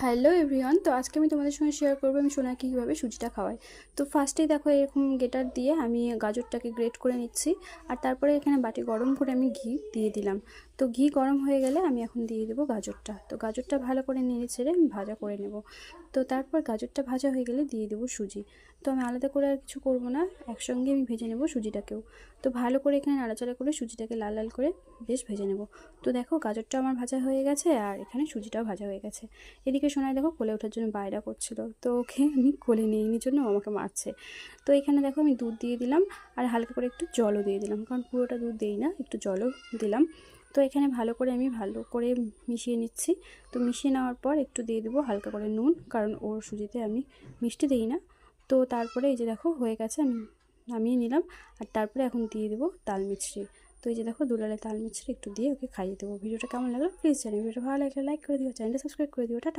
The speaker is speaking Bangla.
হ্যালো এভরিওয়ান, তো আজকে আমি তোমাদের সঙ্গে শেয়ার করবো আমি সোনাকে কীভাবে সুজিটা খাওয়াই। তো ফার্স্টেই দেখো এরকম গ্রেটার দিয়ে আমি গাজরটাকে গ্রেট করে নিচ্ছি। আর তারপরে এখানে বাটি গরম করে আমি ঘি দিয়ে দিলাম। তো ঘি গরম হয়ে গেলে আমি এখন দিয়ে দেবো গাজরটা। তো গাজরটা ভালো করে নেড়ে ছেড়ে আমি ভাজা করে নেব। তো তারপর গাজরটা ভাজা হয়ে গেলে দিয়ে দেবো সুজি। তো আমি আলাদা করে আর কিছু করব না, একসঙ্গে আমি ভেজে নেব সুজিটাকেও। তো ভালো করে এখানে নাড়াচাড়া করে সুজিটাকে লাল লাল করে বেশ ভেজে নেব। তো দেখো গাজরটা আমার ভাজা হয়ে গেছে আর এখানে সুজিটাও ভাজা হয়ে গেছে। এদিকে সোনাই দেখো কোলে ওঠার জন্য বায়না করছিল, তো ওকে আমি কোলে নিইনি জন্য আমাকে মারছে। তো এখানে দেখো আমি দুধ দিয়ে দিলাম আর হালকা করে একটু জলও দিয়ে দিলাম, কারণ পুরোটা দুধ দিই না, একটু জলও দিলাম। তো এখানে ভালো করে মিশিয়ে নিচ্ছি। তো মিশিয়ে নেওয়ার পর একটু দিয়ে দেবো হালকা করে নুন, কারণ ওর সুজিতে আমি মিষ্টি দিই না। তো তারপরে এই যে দেখো হয়ে গেছে, আমি নামিয়ে নিলাম। আর তারপরে এখন দিয়ে দেবো তাল মিছরি। তো এই যে দেখো দুলালে তাল মিছরি একটু দিয়ে ওকে খাইয়ে দেবো। ভিডিওটা কেমন লাগলো প্লিজ জানিও। ভিডিওটা ভালো লাগলে লাইক করে দিও, চ্যানেলটা সাবস্ক্রাইব করে দিও। টাটা।